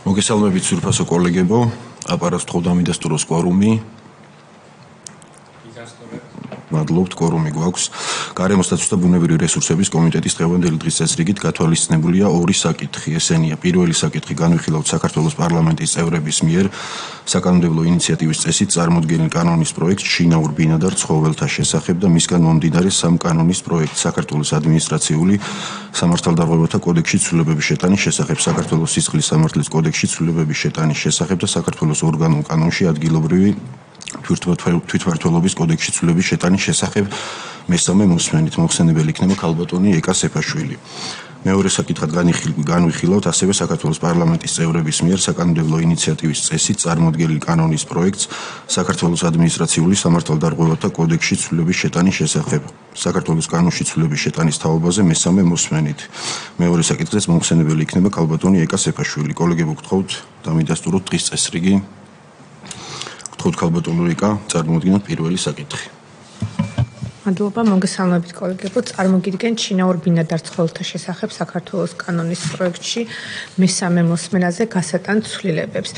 მოგესალმებით სურფასო კოლეგებო, აპარატს თხოვდა მიდასტუროს კვორუმი. მადლობთ, კვორუმი გვაქვს. გარემოს დაცვის და ბუნებრივი რესურსების კომიტეტის დღევანდელი დღის წესრიგით გათვალისწინებულია ორი საკითხი. ესენია: პირველი საკითხი განვიხილავთ საქართველოს პარლამენტის წევრების მიერ საკანონმდებლო ინიციატივის წესით წარმოდგენილ კანონის პროექტს შინაურ ბინადარ ცხოველთა შესახებ და მისგან მომდინარე სამ კანონის პროექტს საქართველოს ადმინისტრაციული სამართალდარღვევათა კოდექსში ცვლილებების შეტანის შესახებ, საქართველოს სისხლის სამართლის კოდექსში ცვლილებების შეტანის შესახებ და საქართველოს ორგანულ კანონში ადგილობრივი თვითმმართველობის კოდექსში ცვლილების შეტანის შესახებ მესამე მოსმენით მოხსენებელი იქნება ქალბატონი ეკა სეფაშვილი. მეორე საკითხად განვიხილავთ ასევე საქართველოს პარლამენტის წევრების მიერ საკანონმდებლო ინიციატივის წესით წარმოდგენილ კანონის პროექტს საქართველოს ადმინისტრაციული სამართალდარღვევათა კოდექსში ცვლილების შეტანის შესახებ, საქართველოს კანონში ცვლილების შეტანის თაობაზე მესამე მოსმენით. მეორე საკითხზეც მოხსენებელი იქნება ქალბატონი ეკა სეფაშვილი. კოლეგებო, გთხოვთ დამიდასტუროთ დღის წესრიგი. გთხოვთ ქალბატონო ეკა, წარმოუდგინოთ პირველი საკითხი. მადლობა, მოგესალმებით კოლეგებო. წარმოგიდგენთ შინაურ ბინადარ ცხოველთა შესახებ საქართველოს კანონის პროექტში მესამე მოსმენაზე გასატან ცვლილებებს.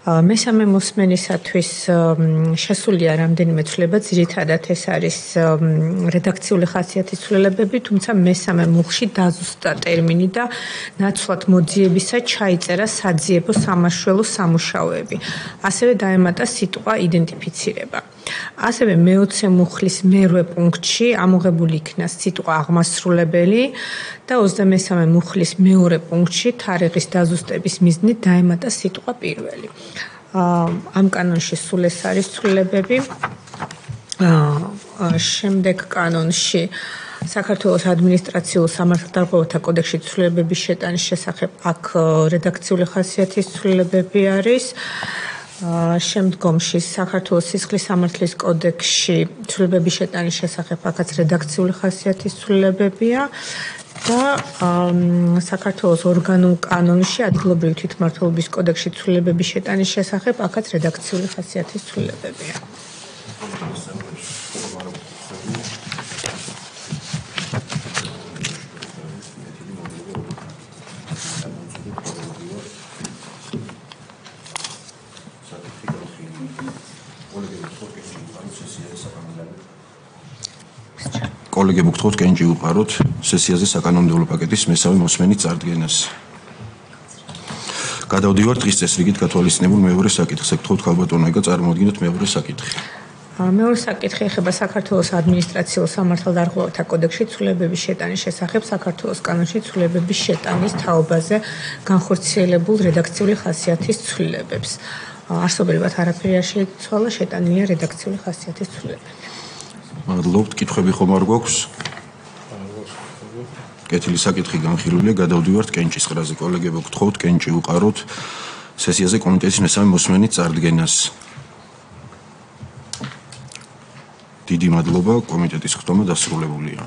მესამე მოსმენისათვის შესულია რამდენიმე ცვლილება, ძირითადად ეს არის რედაქციული ხასიათის ცვლილებები, თუმცა მესამე მუხლში დაზუსტა ტერმინი და ნაცვლად მოძიებისა ჩაიწერა საძიებო სამაშველო სამუშაოები. ასევე დაემატა სიტყვა იდენტიფიცირება. ასევე მე-20 მუხლის მერვე პუნქტში ამოღებული იქნა სიტყვა აღმასრულებელი და 23 მუხლის მეორე პუნქტში თარიღის დაზუსტების მიზნით დაემატა სიტყვა პირველი. ამ კანონში სულ ეს არის ცვლილებები. შემდეგ კანონში საქართველოს ადმინისტრაციულ სამართალდარღვევათა კოდექსში ცვლილებების შეტანის შესახებ აქ რედაქციული ხასიათის ცვლილებები არის. შემდგომში საქართველოს სისხლის სამართლის კოდექსში ცვლილებების შეტანის შესახებ აქაც რედაქციული ხასიათის ცვლილებებია და საქართველოს ორგანულ კანონში ადგილობრივი თვითმმართველობის კოდექსში ცვლილებების შეტანის შესახებ აქაც რედაქციული ხასიათის ცვლილებებია. კოლეგებო, გთხოვთ კენჭი უყაროთ სესიაზე საკანონმდებლო პაკეტის მესამე მოსმენის წარდგენას. გადავდივართ დღის წესრიგით გათვალისწინებულ მეორე საკითხზე. გთხოვთ ქალბატონო ეკა, წარმოადგინოთ მეორე საკითხი. მეორე საკითხი ეხება საქართველოს ადმინისტრაციულ სამართალდარღვევათა კოდექსში ცვლილებების შეტანის შესახებ საქართველოს კანონში ცვლილებების შეტანის თაობაზე განხორციელებულ რედაქციული ხასიათის ცვლილებებს. არსობრივად არაფერი არ შეიცვალა, შეტანილია რედაქციული ხასიათის ცვლილებები. მადლობთ, კითხვები ხომ არ გვაქვს? კეთილი საკითხი განხილულია, გადავდივართ კენჭის ყრაზე. კოლეგებო, გთხოვთ კენჭი უყაროთ სესიაზე კომიტეტის მესამე მოსმენის წარდგენას. დიდი მადლობა, კომიტეტის ხდომა დასრულებულია.